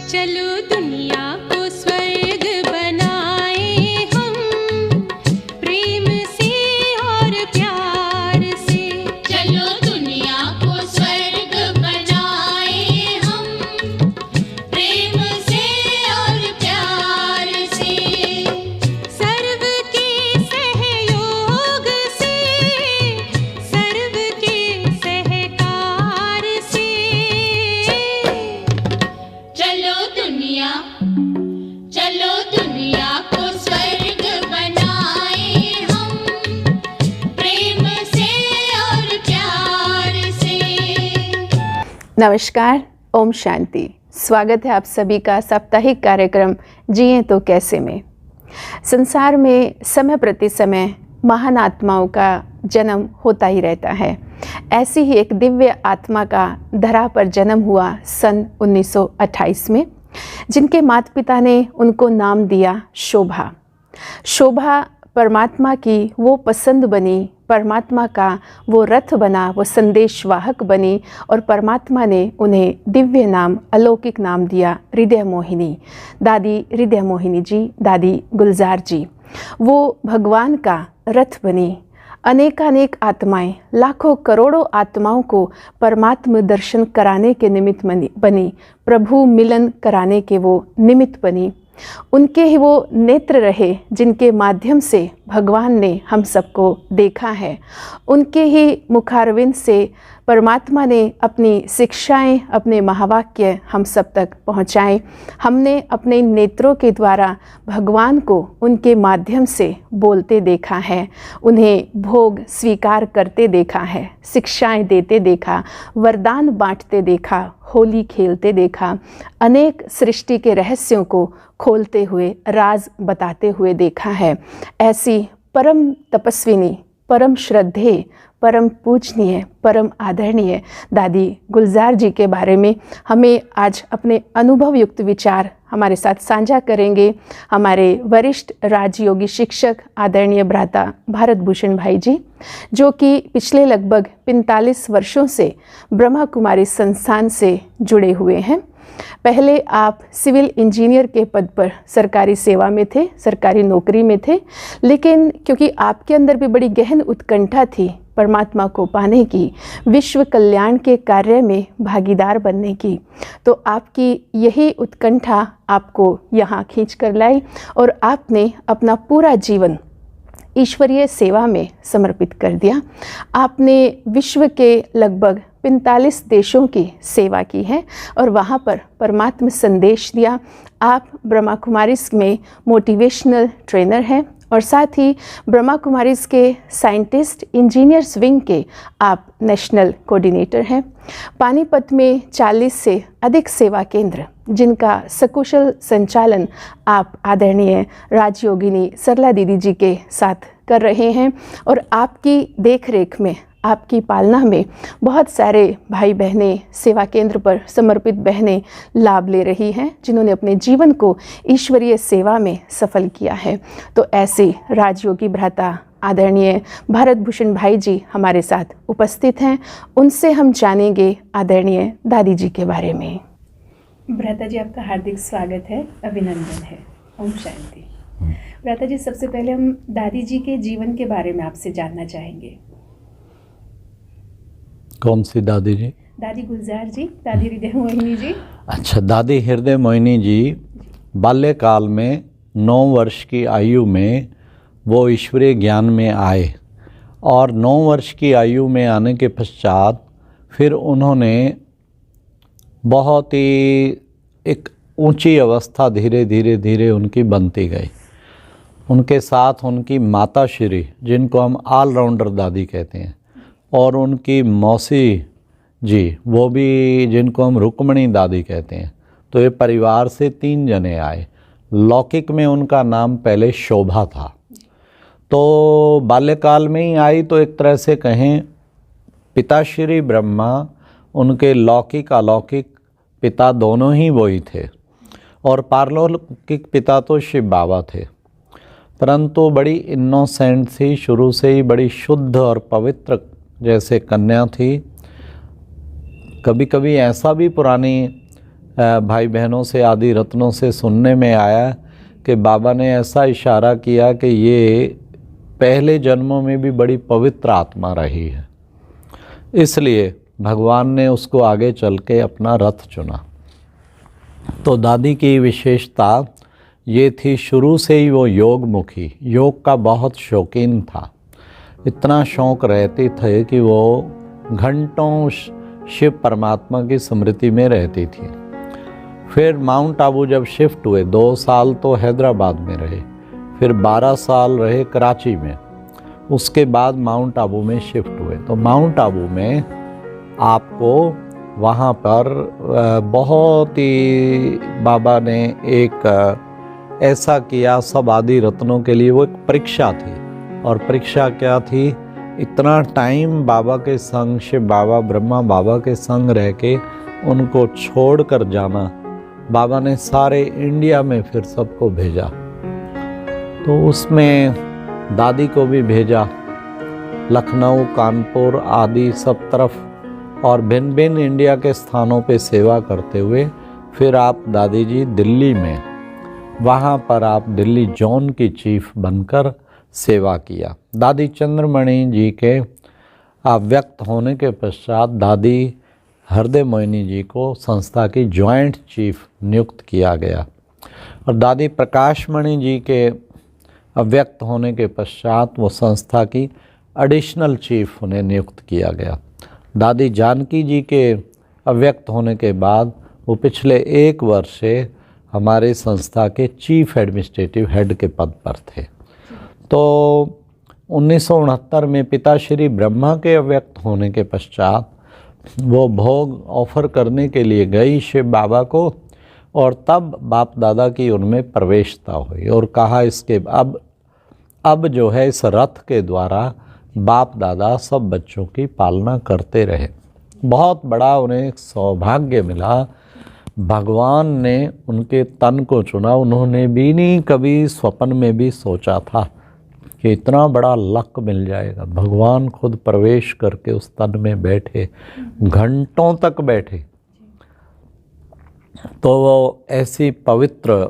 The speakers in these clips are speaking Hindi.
चलो दुनिया को स्वर्ग बनाए हम, प्रेम से और प्यार से। चलो दुनिया को स्वर्ग बनाए हम, प्रेम से और प्यार से। सर्व के सहयोग से, सर्व के सहकार से। चलो दुनिया को स्वर्ग बनाए हम, प्रेम से और प्यार से। नमस्कार, ओम शांति। स्वागत है आप सभी का साप्ताहिक कार्यक्रम जिए तो कैसे में। संसार में समय प्रति समय महान आत्माओं का जन्म होता ही रहता है। ऐसी ही एक दिव्य आत्मा का धरा पर जन्म हुआ सन 1928 में, जिनके माता पिता ने उनको नाम दिया शोभा। शोभा परमात्मा की वो पसंद बनी, परमात्मा का वो रथ बना, वो संदेशवाहक बनी और परमात्मा ने उन्हें दिव्य नाम, अलौकिक नाम दिया हृदय मोहिनी। दादी हृदय मोहिनी जी, दादी गुलजार जी, वो भगवान का रथ बनी। अनेकानेक आत्माएं, लाखों करोड़ों आत्माओं को परमात्म दर्शन कराने के निमित्त बनी, प्रभु मिलन कराने के वो निमित्त बनी। उनके ही वो नेत्र रहे जिनके माध्यम से भगवान ने हम सबको देखा है। उनके ही मुखारविंद से परमात्मा ने अपनी शिक्षाएं, अपने महावाक्य हम सब तक पहुँचाए। हमने अपने नेत्रों के द्वारा भगवान को उनके माध्यम से बोलते देखा है, उन्हें भोग स्वीकार करते देखा है, शिक्षाएं देते देखा, वरदान बांटते देखा, होली खेलते देखा, अनेक सृष्टि के रहस्यों को खोलते हुए, राज बताते हुए देखा है। ऐसी परम तपस्विनी, परम श्रद्धेय, परम पूजनीय, परम आदरणीय दादी गुलजार जी के बारे में हमें आज अपने अनुभव युक्त विचार हमारे साथ साझा करेंगे हमारे वरिष्ठ राजयोगी शिक्षक आदरणीय भ्राता भारत भूषण भाई जी, जो कि पिछले लगभग 45 वर्षों से ब्रह्मा कुमारी संस्थान से जुड़े हुए हैं। पहले आप सिविल इंजीनियर के पद पर सरकारी सेवा में थे, सरकारी नौकरी में थे, लेकिन क्योंकि आपके अंदर भी बड़ी गहन उत्कंठा थी परमात्मा को पाने की, विश्व कल्याण के कार्य में भागीदार बनने की, तो आपकी यही उत्कंठा आपको यहाँ खींच कर लाई और आपने अपना पूरा जीवन ईश्वरीय सेवा में समर्पित कर दिया। आपने विश्व के लगभग 45 देशों की सेवा की है और वहाँ पर परमात्मा संदेश दिया। आप ब्रह्मा कुमारीज में मोटिवेशनल ट्रेनर हैं और साथ ही ब्रह्मा कुमारीज के साइंटिस्ट इंजीनियर्स विंग के आप नेशनल कोऑर्डिनेटर हैं। पानीपत में 40 से अधिक सेवा केंद्र, जिनका सकुशल संचालन आप आदरणीय राजयोगिनी सरला दीदी जी के साथ कर रहे हैं और आपकी देखरेख में, आपकी पालना में बहुत सारे भाई बहनें, सेवा केंद्र पर समर्पित बहनें लाभ ले रही हैं, जिन्होंने अपने जीवन को ईश्वरीय सेवा में सफल किया है। तो ऐसे राजयोगी भ्राता आदरणीय भारत भूषण भाई जी हमारे साथ उपस्थित हैं। उनसे हम जानेंगे आदरणीय दादी जी के बारे में। भ्राता जी, आपका हार्दिक स्वागत है, अभिनंदन है। ओम शांति। भ्राता जी, सबसे पहले हम दादी जी के जीवन के बारे में आपसे जानना चाहेंगे। कौन सी दादी जी? दादी गुलजार जी, दादी हृदय मोहिनी जी। अच्छा, दादी हृदय मोहिनी जी बाल्यकाल में 9 वर्ष की आयु में वो ईश्वरीय ज्ञान में आए और 9 वर्ष की आयु में आने के पश्चात फिर उन्होंने बहुत ही एक ऊंची अवस्था धीरे धीरे धीरे उनकी बनती गई। उनके साथ उनकी माता श्री, जिनको हम ऑलराउंडर दादी कहते हैं, और उनकी मौसी जी, वो भी जिनको हम रुक्मणी दादी कहते हैं। तो ये परिवार से 3 जने आए। लौकिक में उनका नाम पहले शोभा था। तो बाल्यकाल में ही आई, तो एक तरह से कहें पिताश्री ब्रह्मा, उनके लौकिक अलौकिक पिता दोनों ही वही थे और पारलौकिक पिता तो शिव बाबा थे। परंतु बड़ी इनोसेंट थी, शुरू से ही बड़ी शुद्ध और पवित्र जैसे कन्या थी। कभी कभी ऐसा भी पुरानी भाई बहनों से, आदि रत्नों से सुनने में आया कि बाबा ने ऐसा इशारा किया कि ये पहले जन्मों में भी बड़ी पवित्र आत्मा रही है, इसलिए भगवान ने उसको आगे चल के अपना रथ चुना। तो दादी की विशेषता ये थी, शुरू से ही वो योग मुखी, योग का बहुत शौकीन था। इतना शौक़ रहते थे कि वो घंटों शिव परमात्मा की स्मृति में रहती थी। फिर माउंट आबू जब शिफ्ट हुए, 2 साल तो हैदराबाद में रहे, फिर 12 साल रहे कराची में, उसके बाद माउंट आबू में शिफ्ट हुए। तो माउंट आबू में आपको वहाँ पर बहुत ही बाबा ने एक ऐसा किया, सब आदि रत्नों के लिए वो एक परीक्षा थी। और परीक्षा क्या थी, इतना टाइम बाबा के संग, शिव बाबा, ब्रह्मा बाबा के संग रह के उनको छोड़ कर जाना, बाबा ने सारे इंडिया में फिर सबको भेजा। तो उसमें दादी को भी भेजा, लखनऊ, कानपुर आदि सब तरफ, और भिन्न भिन्न इंडिया के स्थानों पे सेवा करते हुए फिर आप दादी जी दिल्ली में, वहाँ पर आप दिल्ली जोन की चीफ बनकर सेवा किया। दादी चंद्रमणि जी के व्यक्त होने के पश्चात दादी हृदय मोहिनी जी को संस्था की जॉइंट चीफ नियुक्त किया गया, और दादी प्रकाशमणि जी के व्यक्त होने के पश्चात वो संस्था की एडिशनल चीफ उन्हें नियुक्त किया गया। दादी जानकी जी के अव्यक्त होने के बाद वो पिछले 1 वर्ष से हमारे संस्था के चीफ एडमिनिस्ट्रेटिव हेड के पद पर थे। तो 1969 में पिताश्री ब्रह्मा के अव्यक्त होने के पश्चात वो भोग ऑफर करने के लिए गई शिव बाबा को, और तब बाप दादा की उनमें प्रवेशता हुई और कहा इसके अब जो है इस रथ के द्वारा बाप दादा सब बच्चों की पालना करते रहे। बहुत बड़ा उन्हें सौभाग्य मिला, भगवान ने उनके तन को चुना। उन्होंने भी नहीं कभी स्वप्न में भी सोचा था कि इतना बड़ा लक मिल जाएगा। भगवान खुद प्रवेश करके उस तन में बैठे, घंटों तक बैठे। तो वो ऐसी पवित्र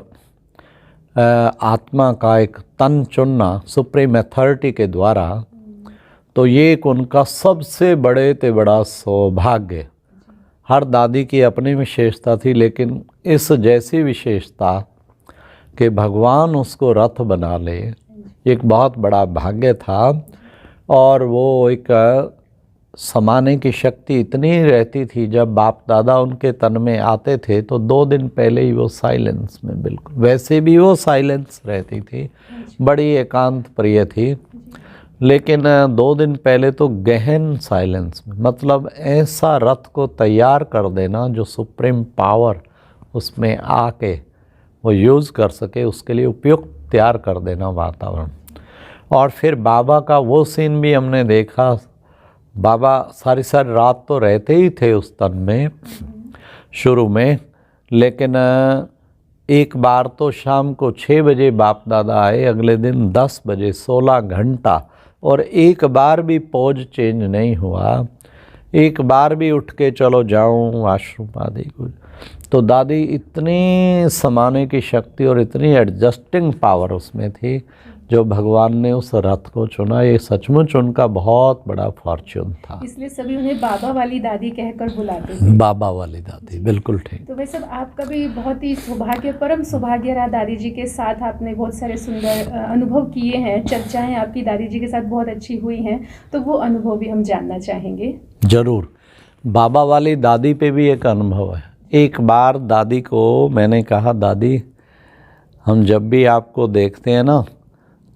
आत्मा का एक तन चुनना सुप्रीम अथॉरिटी के द्वारा, तो ये एक उनका सबसे बड़े ते बड़ा सौभाग्य। हर दादी की अपनी विशेषता थी, लेकिन इस जैसी विशेषता कि भगवान उसको रथ बना ले, एक बहुत बड़ा भाग्य था। और वो एक समाने की शक्ति इतनी रहती थी, जब बाप दादा उनके तन में आते थे तो 2 दिन पहले ही वो साइलेंस में, बिल्कुल वैसे भी वो साइलेंस रहती थी, बड़ी एकांत प्रिय थी, लेकिन 2 दिन पहले तो गहन साइलेंस में, मतलब ऐसा रथ को तैयार कर देना जो सुप्रीम पावर उसमें आके वो यूज़ कर सके, उसके लिए उपयुक्त तैयार कर देना वातावरण। और फिर बाबा का वो सीन भी हमने देखा। बाबा सारी रात तो रहते ही थे उस तन में शुरू में, लेकिन एक बार तो शाम को 6 बजे बाप दादा आए, अगले दिन 10 बजे, 16 घंटा, और एक बार भी पोज चेंज नहीं हुआ, एक बार भी उठ के चलो जाऊं वाशरूम आदि कुछ। तो दादी इतनी समाने की शक्ति और इतनी एडजस्टिंग पावर उसमें थी, जो भगवान ने उस रथ को चुना, ये सचमुच उनका बहुत बड़ा फॉर्च्यून था। इसलिए सभी उन्हें बाबा वाली दादी कहकर बुलाते थे। बाबा वाली दादी, बिल्कुल ठीक। तो वैसे आपका भी बहुत ही सौभाग्य, परम सौभाग्य रहा। दादी जी के साथ आपने बहुत सारे सुंदर अनुभव किए हैं, चर्चाएं आपकी दादी जी के साथ बहुत अच्छी हुई हैं, तो वो अनुभव भी हम जानना चाहेंगे। जरूर। बाबा वाली दादी पे भी एक अनुभव है। एक बार दादी को मैंने कहा, दादी हम जब भी आपको देखते हैं ना,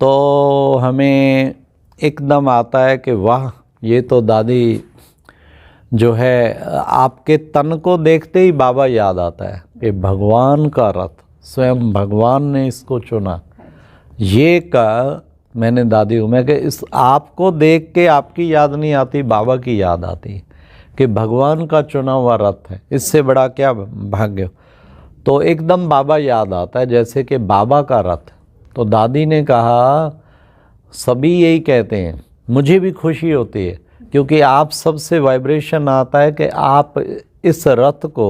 तो हमें एकदम आता है कि वाह, ये तो दादी जो है, आपके तन को देखते ही बाबा याद आता है कि भगवान का रथ, स्वयं भगवान ने इसको चुना। ये का मैंने दादी को, मैं कि इस आपको देख के आपकी याद नहीं आती, बाबा की याद आती कि भगवान का चुना हुआ रथ है, इससे बड़ा क्या भाग्य। तो एकदम बाबा याद आता है, जैसे कि बाबा का रथ। तो दादी ने कहा, सभी यही कहते हैं, मुझे भी खुशी होती है, क्योंकि आप सबसे वाइब्रेशन आता है कि आप इस रथ को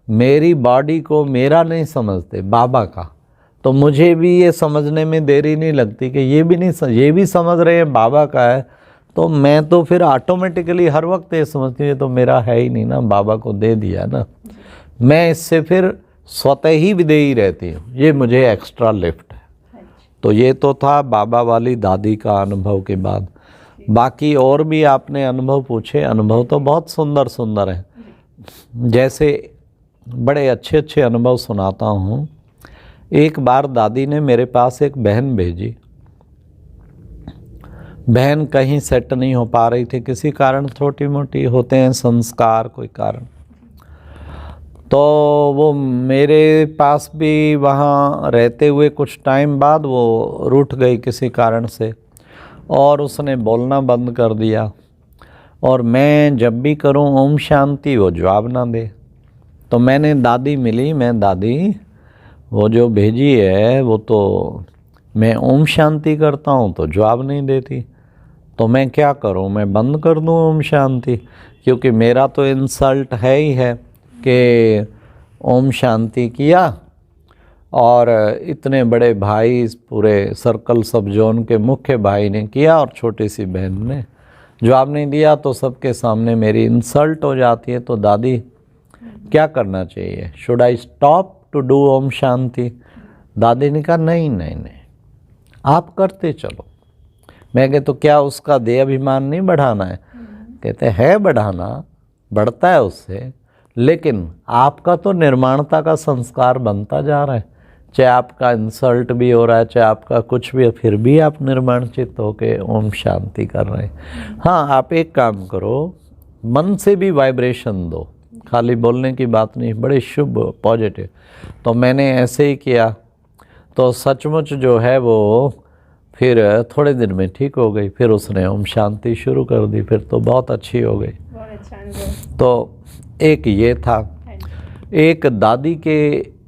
मेरी बॉडी को मेरा नहीं समझते, बाबा का। तो मुझे भी ये समझने में देरी नहीं लगती कि ये भी समझ रहे हैं बाबा का है, तो मैं तो फिर ऑटोमेटिकली हर वक्त ये समझती हूँ तो मेरा है ही नहीं ना, बाबा को दे दिया ना। मैं इससे फिर स्वतः ही विदेही रहती हूँ, ये मुझे एक्स्ट्रा लिफ्ट है। तो ये तो था बाबा वाली दादी का अनुभव के बाद। बाकी और भी आपने अनुभव पूछे, अनुभव तो बहुत सुंदर सुंदर है। जैसे बड़े अच्छे अच्छे अनुभव सुनाता हूँ। एक बार दादी ने मेरे पास एक बहन भेजी। बहन कहीं सेट नहीं हो पा रही थी, किसी कारण, छोटी मोटी होते हैं संस्कार, कोई कारण। तो वो मेरे पास भी वहाँ रहते हुए कुछ टाइम बाद वो रूठ गई किसी कारण से, और उसने बोलना बंद कर दिया। और मैं जब भी करूँ ओम शांति, वो जवाब ना दे। तो मैंने दादी मिली, मैं दादी वो जो भेजी है वो तो मैं ओम शांति करता हूँ तो जवाब नहीं देती, तो मैं क्या करूँ, मैं बंद कर दूँ ओम शांति? क्योंकि मेरा तो इंसल्ट है ही है कि ओम शांति किया और इतने बड़े भाई, इस पूरे सर्कल सब जोन के मुख्य भाई ने किया और छोटी सी बहन ने जवाब नहीं दिया, तो सबके सामने मेरी इंसल्ट हो जाती है। तो दादी क्या करना चाहिए, should I stop to do Om Shanti? दादी ने कहा नहीं नहीं नहीं, आप करते चलो। मैं कहे तो क्या उसका देह अभिमान नहीं बढ़ाना है? कहते हैं बढ़ाना, बढ़ता है उससे, लेकिन आपका तो निर्माणता का संस्कार बनता जा रहा है। चाहे आपका इंसल्ट भी हो रहा है, चाहे आपका कुछ भी, फिर भी आप निर्माण चित्त होके ओम शांति कर रहे हैं। हाँ, आप एक काम करो, मन से भी वाइब्रेशन दो, खाली बोलने की बात नहीं, बड़े शुभ पॉजिटिव। तो मैंने ऐसे ही किया, तो सचमुच जो है वो फिर थोड़े दिन में ठीक हो गई। फिर उसने ओम शांति शुरू कर दी, फिर तो बहुत अच्छी हो गई। तो एक ये था। एक दादी के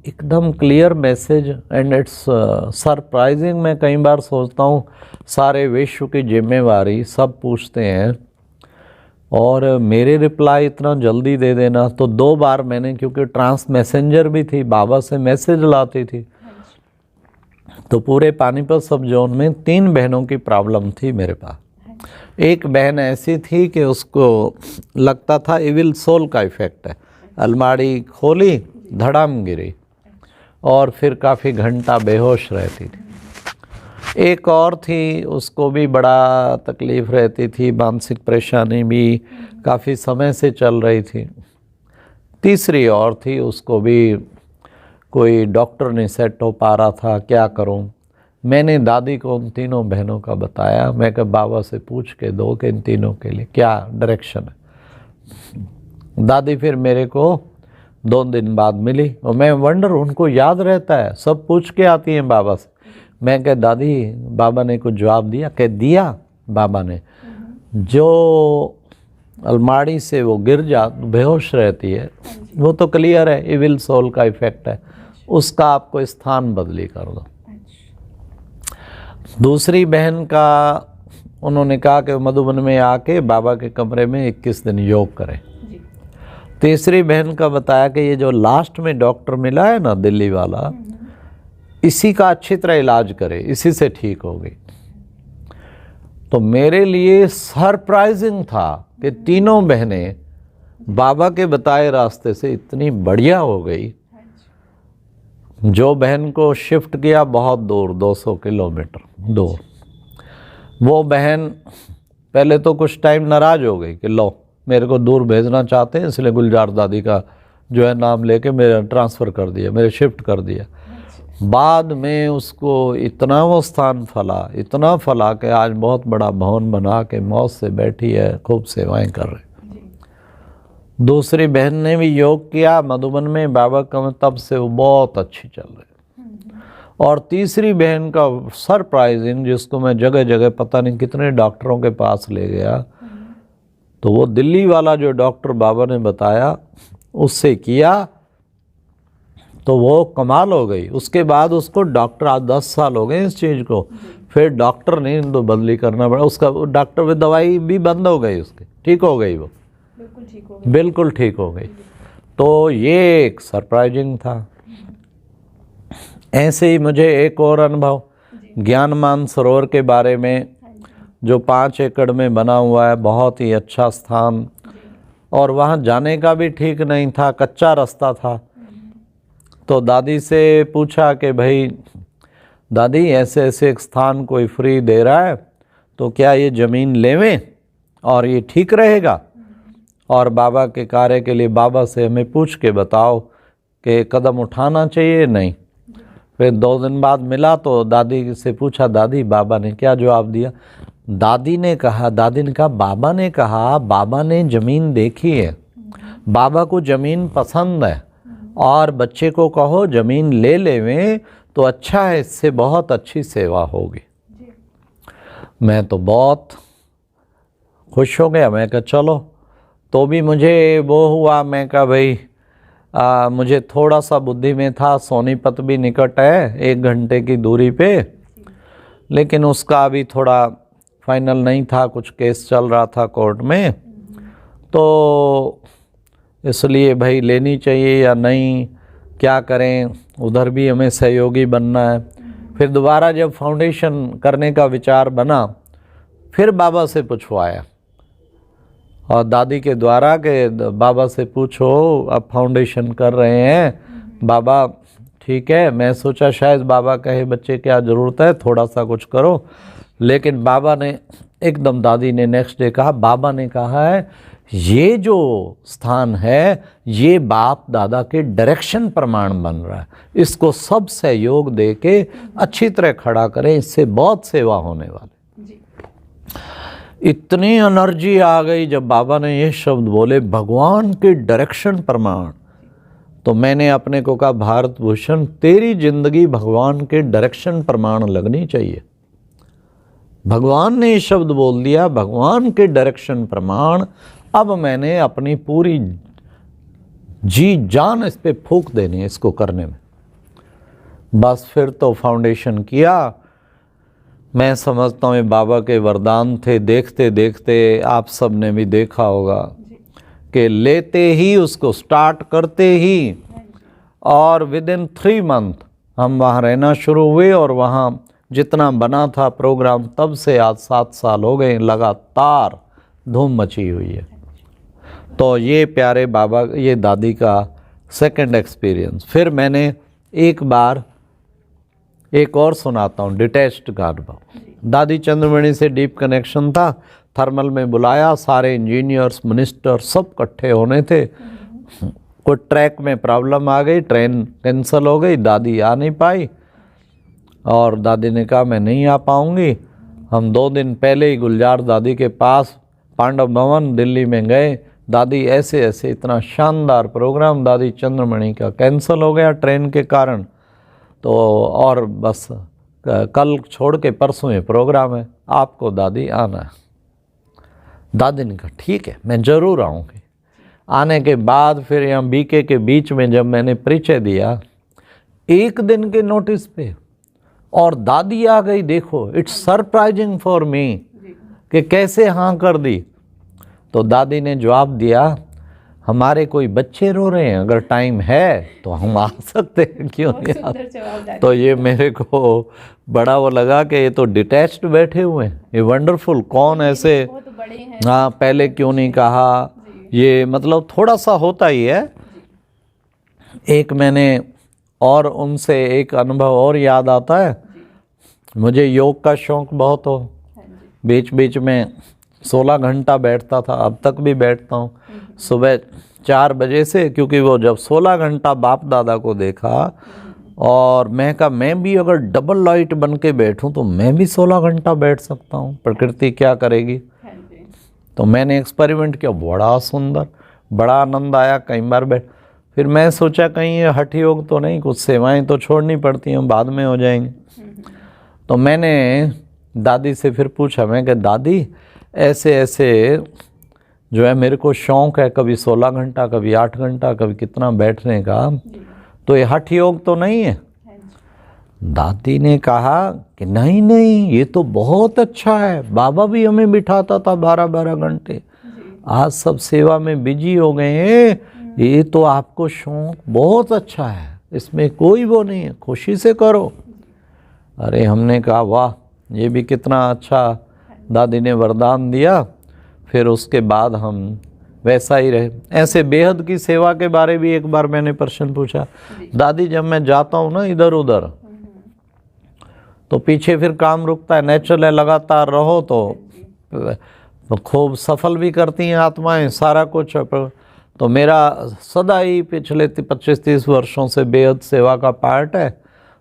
एकदम clear message, and it's surprising. मैं कई बार सोचता हूँ सारे विश्व की जिम्मेवारी सब पूछते हैं और मेरे रिप्लाई इतना जल्दी दे देना। तो 2 बार मैंने, क्योंकि ट्रांस मैसेंजर भी थी, बाबा से मैसेज लाती थी, तो पूरे पानीपत सब जोन में 3 बहनों की प्रॉब्लम थी मेरे पास। एक बहन ऐसी थी कि उसको लगता था इविल सोल का इफ़ेक्ट है, अलमारी खोली, धड़ाम गिरी और फिर काफ़ी घंटा बेहोश रहती थी। एक और थी, उसको भी बड़ा तकलीफ़ रहती थी, मानसिक परेशानी भी काफ़ी समय से चल रही थी। तीसरी और थी, उसको भी कोई डॉक्टर नहीं सेट हो पा रहा था, क्या करूं? मैंने दादी को उन तीनों बहनों का बताया। मैं कहा बाबा से पूछ के दो कि इन तीनों के लिए क्या डायरेक्शन है। दादी फिर मेरे को 2 दिन बाद मिली और मैं वंडर, उनको याद रहता है, सब पूछ के आती हैं बाबा से। मैं कह दादी बाबा ने कुछ जवाब दिया? कह दिया बाबा ने, जो अलमारी से वो गिर जा बेहोश रहती है वो तो क्लियर है इविल सोल का इफेक्ट है, उसका आपको स्थान बदली कर दो। दूसरी बहन का उन्होंने कहा कि मधुबन में आके बाबा के कमरे में 21 दिन योग करें। तीसरी बहन का बताया कि ये जो लास्ट में डॉक्टर मिला है ना दिल्ली वाला, इसी का अच्छी तरह इलाज करे, इसी से ठीक हो गई। तो मेरे लिए सरप्राइजिंग था कि तीनों बहनें बाबा के बताए रास्ते से इतनी बढ़िया हो गई। जो बहन को शिफ्ट किया बहुत दूर, 200 किलोमीटर दूर, वो बहन पहले तो कुछ टाइम नाराज़ हो गई कि लो मेरे को दूर भेजना चाहते हैं, इसलिए गुलजार दादी का जो है नाम लेके मेरा ट्रांसफ़र कर दिया, मेरे शिफ्ट कर दिया। बाद में उसको इतना वो स्थान फला, इतना फला कि आज बहुत बड़ा भवन बना के मौज से बैठी है, खूब सेवाएं कर रही। दूसरी बहन ने भी योग किया मधुबन में बाबा का, तब से वो बहुत अच्छी चल रही। और तीसरी बहन का सरप्राइजिंग, जिसको मैं जगह जगह पता नहीं कितने डॉक्टरों के पास ले गया, तो वो दिल्ली वाला जो डॉक्टर बाबा ने बताया उससे किया तो वो कमाल हो गई। उसके बाद उसको डॉक्टर, आज 10 साल हो गए इस चीज़ को, फिर डॉक्टर नहीं तो बदली करना पड़ा उसका। डॉक्टर में दवाई भी बंद हो गई उसकी, ठीक हो गई, वो बिल्कुल ठीक हो गई। तो ये एक सरप्राइजिंग था। ऐसे ही मुझे एक और अनुभव ज्ञान मानसरोवर के बारे में, जो 5 एकड़ में बना हुआ है, बहुत ही अच्छा स्थान, और वहाँ जाने का भी ठीक नहीं था, कच्चा रास्ता था। तो दादी से पूछा कि भाई दादी ऐसे ऐसे एक स्थान कोई फ्री दे रहा है, तो क्या ये ज़मीन लेवें और ये ठीक रहेगा? और बाबा के कार्य के लिए बाबा से हमें पूछ के बताओ कि कदम उठाना चाहिए नहीं। फिर 2 दिन बाद मिला तो दादी से पूछा, दादी बाबा ने क्या जवाब दिया? दादी ने कहा बाबा ने कहा, बाबा ने ज़मीन देखी है, बाबा को ज़मीन पसंद है, और बच्चे को कहो ज़मीन ले लेवें तो अच्छा है, इससे बहुत अच्छी सेवा होगी। मैं तो बहुत खुश हो गया। मैं कहा चलो, तो भी मुझे वो हुआ, मैं कहा भाई मुझे थोड़ा सा बुद्धि में था, सोनीपत भी निकट है 1 घंटे की दूरी पे, लेकिन उसका अभी थोड़ा फाइनल नहीं था, कुछ केस चल रहा था कोर्ट में, तो इसलिए भाई लेनी चाहिए या नहीं, क्या करें, उधर भी हमें सहयोगी बनना है। फिर दोबारा जब फाउंडेशन करने का विचार बना, फिर बाबा से पूछवाया और दादी के द्वारा के बाबा से पूछो, अब फाउंडेशन कर रहे हैं बाबा, ठीक है। मैं सोचा शायद बाबा कहे बच्चे क्या ज़रूरत है, थोड़ा सा कुछ करो, लेकिन बाबा ने एकदम, दादी ने नेक्स्ट डे कहा, बाबा ने कहा है ये जो स्थान है ये बाप दादा के डायरेक्शन प्रमाण बन रहा है, इसको सब सहयोग दे के अच्छी तरह खड़ा करें, इससे बहुत सेवा होने वाली। इतनी एनर्जी आ गई जब बाबा ने ये शब्द बोले, भगवान के डायरेक्शन प्रमाण, तो मैंने अपने को कहा, भारत भूषण तेरी जिंदगी भगवान के डायरेक्शन प्रमाण लगनी चाहिए। भगवान ने ये शब्द बोल दिया, भगवान के डायरेक्शन प्रमाण। अब मैंने अपनी पूरी जी जान इस पे फूंक देनी है, इसको करने में। बस फिर तो फाउंडेशन किया। मैं समझता हूँ ये बाबा के वरदान थे। देखते देखते आप सब ने भी देखा होगा कि लेते ही, उसको स्टार्ट करते ही, और विदिन 3 मंथ हम वहाँ रहना शुरू हुए, और वहाँ जितना बना था प्रोग्राम, तब से आज 7 साल हो गए, लगातार धूम मची हुई है। तो ये प्यारे बाबा, ये दादी का सेकंड एक्सपीरियंस। फिर मैंने एक बार एक और सुनाता हूँ, डिटैच्ड का अनुभव। दादी चंद्रमणि से डीप कनेक्शन था, थर्मल में बुलाया, सारे इंजीनियर्स, मिनिस्टर सब इकट्ठे होने थे। कोई ट्रैक में प्रॉब्लम आ गई, ट्रेन कैंसिल हो गई, दादी आ नहीं पाई, और दादी ने कहा मैं नहीं आ पाऊँगी। हम 2 दिन पहले ही गुलजार दादी के पास पांडव भवन दिल्ली में गए। दादी ऐसे ऐसे, इतना शानदार प्रोग्राम दादी चंद्रमणि का कैंसिल हो गया ट्रेन के कारण, तो और बस कल छोड़ के परसों ये प्रोग्राम है, आपको दादी आना है। दादी ने कहा ठीक है, मैं ज़रूर आऊँगी। आने के बाद फिर यहाँ बीके के बीच में जब मैंने परिचय दिया, 1 दिन के नोटिस पे, और दादी आ गई। देखो, इट्स सरप्राइजिंग फॉर मी कि कैसे हाँ कर दी। तो दादी ने जवाब दिया, हमारे कोई बच्चे रो रहे हैं, अगर टाइम है तो हम आ सकते हैं, क्यों नहीं आ। तो ये मेरे को बड़ा वो लगा कि ये तो डिटैच्ड बैठे हुए हैं, ये वंडरफुल। कौन ऐसे, हाँ पहले क्यों नहीं कहा, ये मतलब थोड़ा सा होता ही है। एक मैंने और उनसे एक अनुभव और याद आता है। मुझे योग का शौक़ बहुत हो, बीच बीच में 16 घंटा बैठता था, अब तक भी बैठता हूँ सुबह 4 बजे से, क्योंकि वो जब 16 घंटा बाप दादा को देखा, और मैं कहा मैं भी अगर डबल लाइट बन के बैठूँ तो मैं भी 16 घंटा बैठ सकता हूँ, प्रकृति क्या करेगी। तो मैंने एक्सपेरिमेंट किया, बड़ा सुंदर, बड़ा आनंद आया, कई बार बैठ। फिर मैं सोचा कहीं ये हठ योग तो नहीं, कुछ सेवाएं तो छोड़नी पड़ती हैं, बाद में हो जाएंगी। तो मैंने दादी से फिर पूछा, मैं कहा दादी ऐसे ऐसे जो है मेरे को शौक़ है, कभी 16 घंटा, कभी 8 घंटा, कभी कितना बैठने का, तो ये हठ योग तो नहीं है। दादी ने कहा कि नहीं नहीं, ये तो बहुत अच्छा है, बाबा भी हमें बिठाता था 12-12 घंटे, आज सब सेवा में बिजी हो गए हैं, ये तो आपको शौक बहुत अच्छा है, इसमें कोई वो नहीं है, खुशी से करो। अरे हमने कहा वाह, ये भी कितना अच्छा दादी ने वरदान दिया। फिर उसके बाद हम वैसा ही रहे। ऐसे बेहद की सेवा के बारे भी एक बार मैंने प्रश्न पूछा, दादी जब मैं जाता हूँ ना इधर उधर, तो पीछे फिर काम रुकता है, नेचुरल है, लगातार रहो तो खूब सफल भी करती हैं आत्माएं सारा कुछ। तो मेरा सदा ही पिछले 25-30 वर्षों से बेहद सेवा का पार्ट है,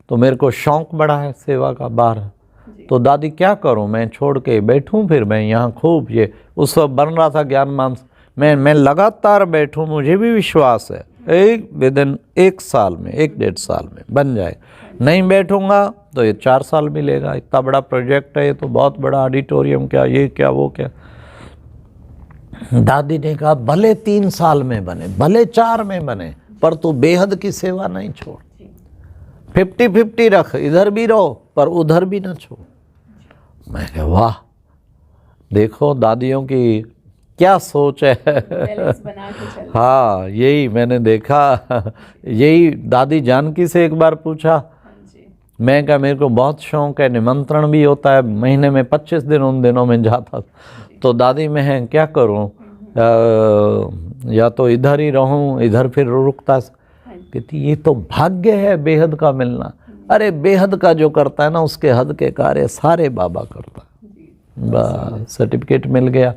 तो मेरे को शौक़ बढ़ा है सेवा का बाहर। तो दादी क्या करूं, मैं छोड़ के बैठूं, फिर मैं यहाँ खूब ये उस वक्त बन रहा था ज्ञान मानस, मैं लगातार बैठूं, मुझे भी विश्वास है विदिन 1 साल में 1-1.5 साल में बन जाए। नहीं बैठूंगा तो ये 4 साल मिलेगा। इतना बड़ा प्रोजेक्ट है ये, तो बहुत बड़ा ऑडिटोरियम, क्या ये क्या वो क्या। दादी ने कहा भले 3 साल में बने, भले 4 में बने, पर तू बेहद की सेवा नहीं छोड़। 50-50 रख, इधर भी रहो पर उधर भी ना छोड़। मैं कहा वाह, देखो दादियों की क्या सोच है। हाँ, यही मैंने देखा। यही दादी जानकी से एक बार पूछा, मैं कहा मेरे को बहुत शौक है, निमंत्रण भी होता है, महीने में 25 दिन उन दिनों में जाता। तो दादी मैं क्या करूं, या तो इधर ही रहूं, इधर फिर रुकता। कहती ये तो भाग्य है बेहद का मिलना। अरे बेहद का जो करता है ना, उसके हद के कार्य सारे बाबा करता है। बस सर्टिफिकेट मिल गया।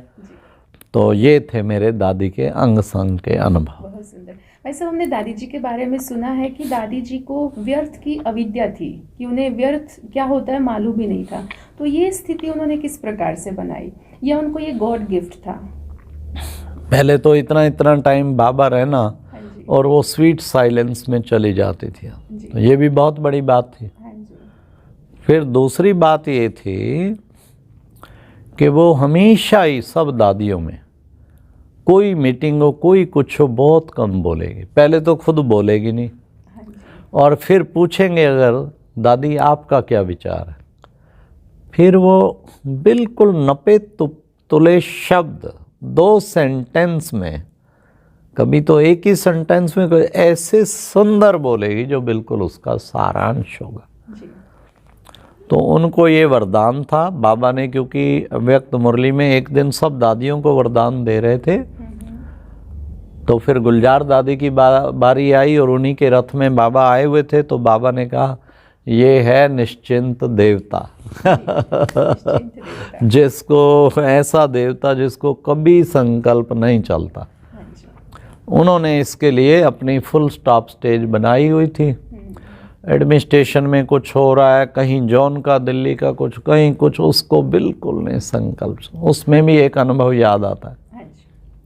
तो ये थे मेरे दादी के अंग संग के अनुभव। बहुत सुंदर। वैसे हमने दादी जी के बारे में सुना है कि दादी जी को व्यर्थ की अविद्या थी, कि उन्हें व्यर्थ क्या होता है मालूम भी नहीं था। तो ये स्थिति उन्होंने किस प्रकार से बनाई, या उनको ये गॉड गिफ्ट था? पहले तो इतना टाइम बाबा रहना और वो स्वीट साइलेंस में चली जाती थी, तो ये भी बहुत बड़ी बात थी। फिर दूसरी बात ये थी कि वो हमेशा ही सब दादियों में कोई मीटिंग हो, कोई कुछ हो, बहुत कम बोलेगी। पहले तो खुद बोलेगी नहीं, और फिर पूछेंगे अगर दादी आपका क्या विचार है, फिर वो बिल्कुल नपे तुले शब्द 2 सेंटेंस में, कभी तो एक ही सेंटेंस में कोई ऐसे सुंदर बोलेगी जो बिल्कुल उसका सारांश होगा। तो उनको ये वरदान था बाबा ने, क्योंकि व्यक्त मुरली में एक दिन सब दादियों को वरदान दे रहे थे। तो फिर गुलजार दादी की बारी आई और उन्हीं के रथ में बाबा आए हुए थे। तो बाबा ने कहा ये है निश्चिंत देवता। जिसको ऐसा देवता जिसको कभी संकल्प नहीं चलता। उन्होंने इसके लिए अपनी फुल स्टॉप स्टेज बनाई हुई थी। एडमिनिस्ट्रेशन में कुछ हो रहा है, कहीं जॉन का दिल्ली का कुछ, कहीं कुछ, उसको बिल्कुल नहीं संकल्प। उसमें भी एक अनुभव याद आता है।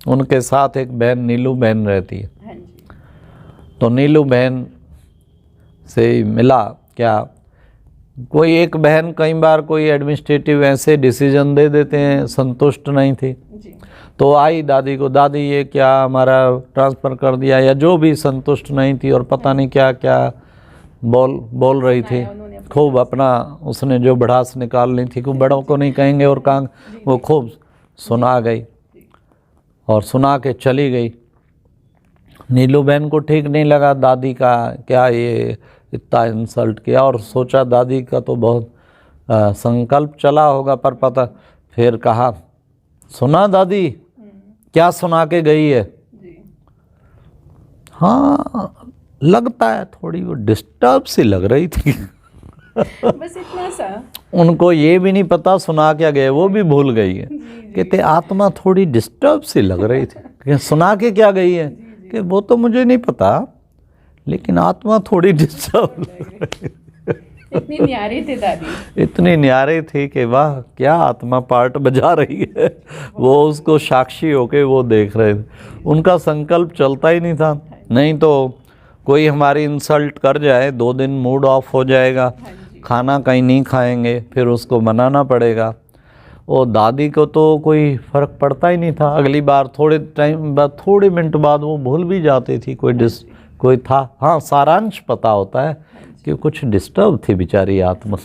उनके साथ एक बहन नीलू बहन रहती है। तो नीलू बहन से मिला क्या, कोई एक बहन कई बार कोई एडमिनिस्ट्रेटिव ऐसे डिसीजन दे देते हैं, संतुष्ट नहीं थी। तो आई दादी को, दादी ये क्या हमारा ट्रांसफ़र कर दिया, या जो भी संतुष्ट नहीं थी, और पता नहीं क्या क्या बोल रही थी। खूब अपना उसने जो भड़ास निकालनी थी, खूब बड़ों को नहीं कहेंगे, और कहाँ वो खूब सुना गई और सुना के चली गई। नीलू बहन को ठीक नहीं लगा दादी का, क्या ये इतना इंसल्ट किया, और सोचा दादी का तो बहुत संकल्प चला होगा, पर पता। फिर कहा सुना दादी क्या सुना के गई है? हाँ लगता है थोड़ी वो डिस्टर्ब सी लग रही थी। बस इतना सा। उनको ये भी नहीं पता सुना क्या गए, वो भी भूल गई है। कहते आत्मा थोड़ी डिस्टर्ब सी लग रही थी। कि सुना के क्या गई है? कि वो तो मुझे नहीं पता, लेकिन आत्मा थोड़ी डिस्टर्ब लग रही। इतनी न्यारी थे दादी, इतनी न्यारे थी कि वाह क्या आत्मा पार्ट बजा रही है। वो उसको साक्षी होके वो देख रहे थे। उनका संकल्प चलता ही नहीं था। नहीं तो कोई हमारी इंसल्ट कर जाए, 2 दिन मूड ऑफ हो जाएगा, खाना कहीं नहीं खाएंगे, फिर उसको मनाना पड़ेगा। और दादी को तो कोई फ़र्क पड़ता ही नहीं था। अगली बार थोड़े टाइम बाद, थोड़े मिनट बाद वो भूल भी जाती थी कोई था। हाँ सारांश पता होता है कि कुछ डिस्टर्ब थी बेचारी आत्मा।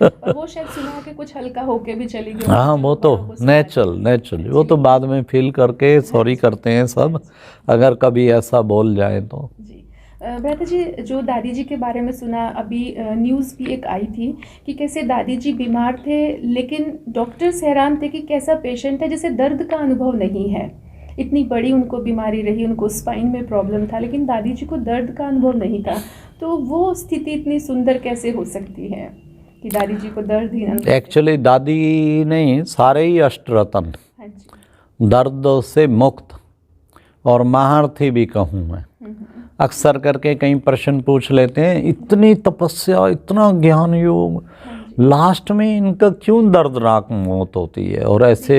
और वो शायद सुना है कि कुछ हल्का होके भी चली गई। हाँ, वो तो नेचुरली वो तो बाद में फील करके सॉरी करते हैं सब, अगर कभी ऐसा बोल जाए तो। जी भ्राता जी, जो दादी जी के बारे में सुना, अभी न्यूज़ भी एक आई थी कि कैसे दादी जी बीमार थे, लेकिन डॉक्टर्स हैरान थे कि कैसा पेशेंट है जिसे दर्द का अनुभव नहीं है। इतनी बड़ी उनको बीमारी रही, उनको स्पाइन में प्रॉब्लम था, लेकिन दादी जी को दर्द का अनुभव नहीं था। तो वो स्थिति इतनी सुंदर कैसे हो सकती है कि दादी जी को दर्द ही ना? एक्चुअली दादी नहीं, सारे ही अष्टरत्न हाँ जी। दर्द से मुक्त और महारथी भी कहूँ मैं। अक्सर करके कई प्रश्न पूछ लेते हैं, इतनी तपस्या, इतना ज्ञान योग, लास्ट में इनका क्यों दर्दनाक मौत होती है? और ऐसे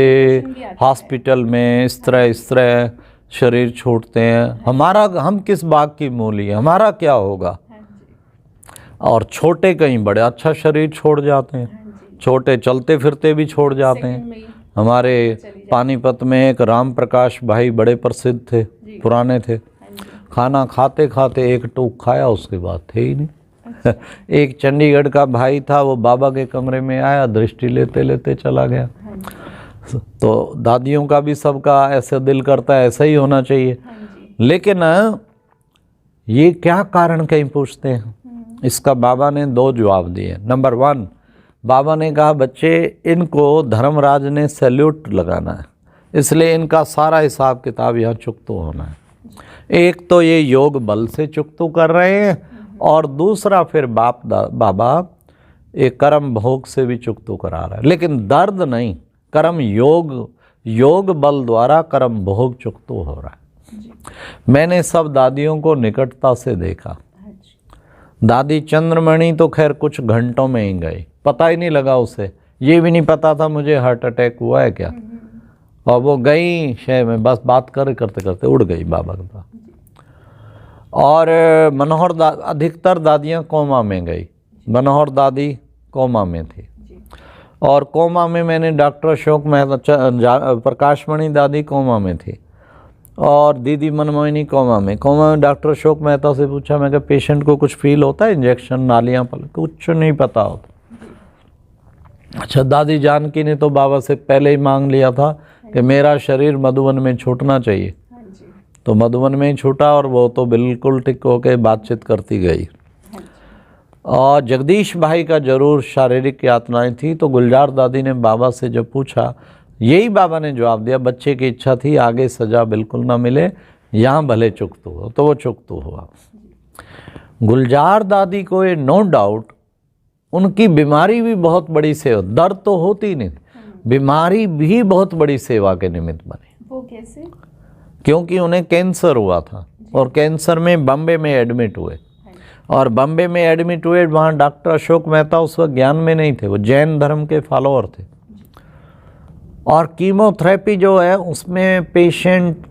हॉस्पिटल में इस तरह शरीर छोड़ते हैं। हम किस बाग की मूली है, हमारा क्या होगा? और छोटे कहीं बड़े अच्छा शरीर छोड़ जाते हैं, छोटे चलते फिरते भी छोड़ जाते हैं। हमारे पानीपत में एक राम प्रकाश भाई बड़े प्रसिद्ध थे, पुराने थे, खाना खाते खाते एक टूक खाया, उसके बाद थे ही नहीं। एक चंडीगढ़ का भाई था, वो बाबा के कमरे में आया, दृष्टि लेते लेते चला गया। तो दादियों का भी सबका ऐसे दिल करता है ऐसा ही होना चाहिए। लेकिन ये क्या कारण कहीं पूछते हैं, इसका बाबा ने 2 जवाब दिए। नंबर 1, बाबा ने कहा बच्चे इनको धर्मराज ने सैल्यूट लगाना है, इसलिए इनका सारा हिसाब किताब यहाँ चुकतो होना है। एक तो ये योग बल से चुकतो कर रहे हैं, और दूसरा फिर बाबा एक कर्म भोग से भी चुकतो करा रहा है, लेकिन दर्द नहीं, कर्म योग बल द्वारा कर्म भोग चुकतो हो रहा है। मैंने सब दादियों को निकटता से देखा। दादी चंद्रमणि तो खैर कुछ घंटों में ही गई, पता ही नहीं लगा उसे, ये भी नहीं पता था मुझे हार्ट अटैक हुआ है क्या, और वो गई शहर में, बस बात करते करते उड़ गई बाबा के पास। और मनोहर अधिकतर दादियाँ कोमा में गई, मनोहर दादी कोमा में थी, और कोमा में मैंने डॉक्टर अशोक मेहता, प्रकाशमणि दादी कोमा में थी, और दीदी मनमोहिनी कोमा में डॉक्टर अशोक मेहता से पूछा, मैं कहा पेशेंट को कुछ फील होता है, इंजेक्शन नालियाँ पर? कुछ नहीं पता होता। अच्छा, दादी जानकी ने तो बाबा से पहले ही मांग लिया था कि मेरा शरीर मधुबन में छूटना चाहिए, तो मधुबन में ही छूटा, और वो तो बिल्कुल टिक होकर बातचीत करती गई। और जगदीश भाई का जरूर शारीरिक यातनाएं थी, तो गुलजार दादी ने बाबा से जब पूछा, यही बाबा ने जवाब दिया, बच्चे की इच्छा थी आगे सजा बिल्कुल ना मिले, यहाँ भले चुकतो हो, तो वो चुकतो हुआ। गुलजार दादी को ये नो डाउट, उनकी बीमारी भी बहुत बड़ी सेवा, दर्द तो होती नहीं, बीमारी भी बहुत बड़ी सेवा के निमित्त बनी। वो कैसे? क्योंकि उन्हें कैंसर हुआ था, और कैंसर में बम्बे में एडमिट हुए, और बम्बे में एडमिट हुए, वहाँ डॉक्टर अशोक मेहता उस वक्त ज्ञान में नहीं थे, वो जैन धर्म के फॉलोअर थे। और कीमोथेरेपी जो है उसमें पेशेंट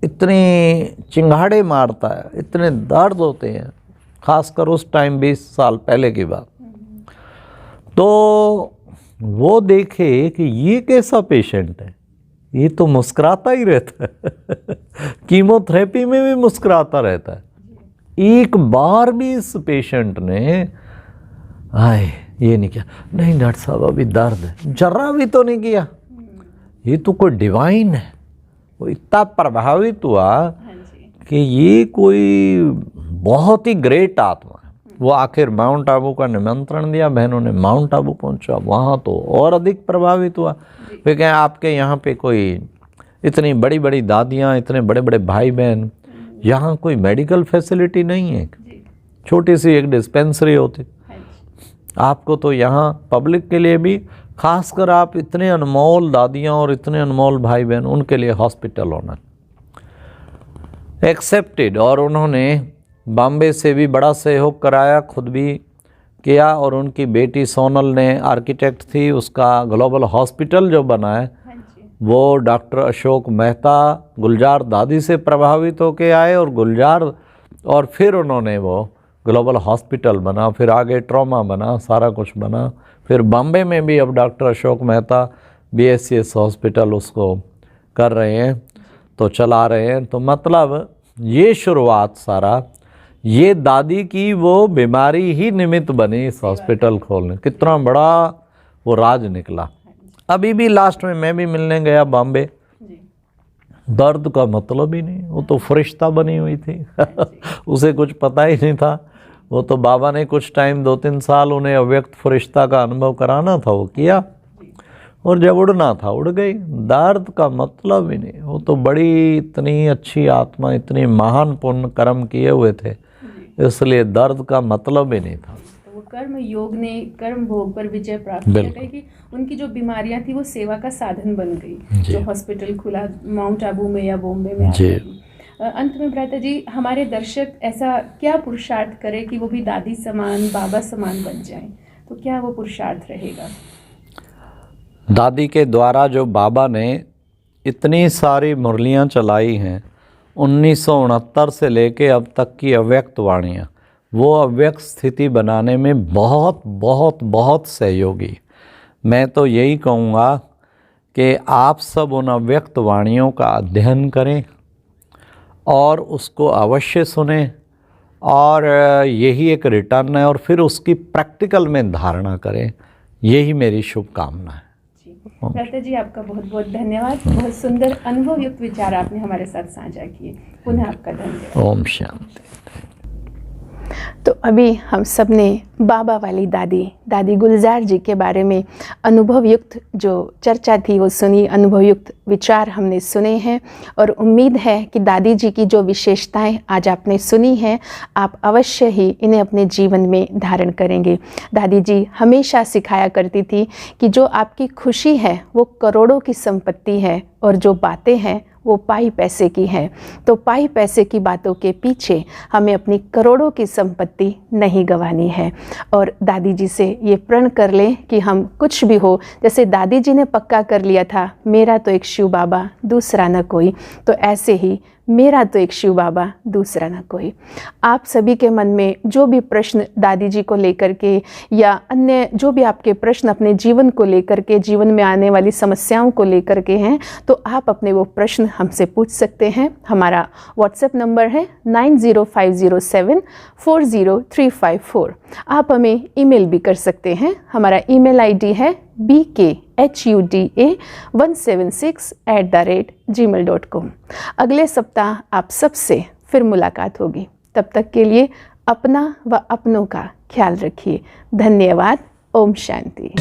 इतनी चिंगाड़े मारता है, इतने दर्द होते हैं, खासकर उस टाइम 20 साल पहले की बात। तो वो देखे कि ये कैसा पेशेंट है, ये तो मुस्कुराता ही रहता है कीमोथेरेपी में भी मुस्कुराता रहता है। एक बार भी इस पेशेंट ने ये नहीं किया, नहीं डॉक्टर साहब अभी दर्द है, जरा भी तो नहीं किया। ये तो कोई डिवाइन है। वो इतना प्रभावित हुआ कि ये कोई बहुत ही ग्रेट आत्मा है। वो आखिर माउंट आबू का निमंत्रण दिया, बहनों ने माउंट आबू पहुंचा, वहाँ तो और अधिक प्रभावित हुआ। फिर कहें आपके यहाँ पे कोई इतनी बड़ी बड़ी दादियाँ, इतने बड़े बड़े भाई बहन, यहाँ कोई मेडिकल फैसिलिटी नहीं है, छोटी सी एक डिस्पेंसरी होती। आपको तो यहाँ पब्लिक के लिए भी, खासकर आप इतने अनमोल दादियाँ और इतने अनमोल भाई बहन, उनके लिए हॉस्पिटल होना एक्सेप्टेड। और उन्होंने बॉम्बे से भी बड़ा सहयोग कराया, खुद भी किया, और उनकी बेटी सोनल ने आर्किटेक्ट थी, उसका ग्लोबल हॉस्पिटल जो बना है वो डॉक्टर अशोक मेहता गुलजार दादी से प्रभावित होके आए, और गुलजार, और फिर उन्होंने वो ग्लोबल हॉस्पिटल बना, फिर आगे ट्रॉमा बना, सारा कुछ बना। फिर बॉम्बे में भी अब doctor Ashok Mehta BSCS hospital उसको कर रहे हैं, तो चला रहे हैं। तो मतलब ये शुरुआत सारा ये दादी की वो बीमारी ही निमित्त बनी इस हॉस्पिटल खोलने। कितना बड़ा वो राज निकला। अभी भी लास्ट में मैं भी मिलने गया बॉम्बे, दर्द का मतलब ही नहीं, वो तो फरिश्ता बनी हुई थी उसे कुछ पता ही नहीं था। वो तो बाबा ने कुछ टाइम 2-3 साल उन्हें अव्यक्त फरिश्ता का अनुभव कराना था, वो किया, और जब उड़ना था उड़ गई। दर्द का मतलब ही नहीं। वो तो बड़ी इतनी अच्छी आत्मा, इतनी महान पुण्य कर्म किए हुए थे, इसलिए दर्द का मतलब ही नहीं था। तो वो कर्म योग ने कर्म भोग पर विजय प्राप्त किया कि उनकी जो बीमारियां थी वो सेवा का साधन बन गई। जो हॉस्पिटल खुला माउंट आबू में या बॉम्बे में। जी। अंत में भ्राता जी, हमारे दर्शक ऐसा क्या पुरुषार्थ करें कि वो भी दादी समान, बाबा समान बन जाएं? तो क्या वो पुरुषार्थ रहेगा? दादी के द्वारा जो बाबा ने इतनी सारी मुरलियाँ चलाई हैं 1969 से लेके अब तक की अव्यक्त वाणियाँ, वो अव्यक्त स्थिति बनाने में बहुत बहुत बहुत सहयोगी। मैं तो यही कहूँगा कि आप सब उन अव्यक्त वाणियों का अध्ययन करें और उसको अवश्य सुने, और यही एक रिटर्न है, और फिर उसकी प्रैक्टिकल में धारणा करें। यही मेरी शुभकामना है। भ्राता जी, आपका बहुत बहुत धन्यवाद। बहुत सुंदर अनुभव युक्त विचार आपने हमारे साथ साझा किए। पुनः आपका धन्यवाद। ओम शांति। तो अभी हम सब ने बाबा वाली दादी गुलजार जी के बारे में अनुभव युक्त जो चर्चा थी वो सुनी, अनुभव युक्त विचार हमने सुने हैं, और उम्मीद है कि दादी जी की जो विशेषताएं आज आपने सुनी हैं, आप अवश्य ही इन्हें अपने जीवन में धारण करेंगे। दादी जी हमेशा सिखाया करती थी कि जो आपकी खुशी है वो करोड़ों की संपत्ति है, और जो बातें हैं वो पाई पैसे की है। तो पाई पैसे की बातों के पीछे हमें अपनी करोड़ों की संपत्ति नहीं गंवानी है। और दादी जी से ये प्रण कर लें कि हम कुछ भी हो, जैसे दादी जी ने पक्का कर लिया था, मेरा तो एक शिव बाबा दूसरा न कोई, तो ऐसे ही मेरा तो एक शिव बाबा दूसरा न कोई। आप सभी के मन में जो भी प्रश्न दादी जी को लेकर के या अन्य जो भी आपके प्रश्न अपने जीवन को लेकर के, जीवन में आने वाली समस्याओं को लेकर के हैं, तो आप अपने वो प्रश्न हमसे पूछ सकते हैं। हमारा व्हाट्सएप नंबर है 9050740354। आप हमें ईमेल भी कर सकते हैं। हमारा ईमेल आईडी है bkhuda176@gmail.com। अगले सप्ताह आप सबसे फिर मुलाकात होगी। तब तक के लिए अपना व अपनों का ख्याल रखिए। धन्यवाद। ओम शांति।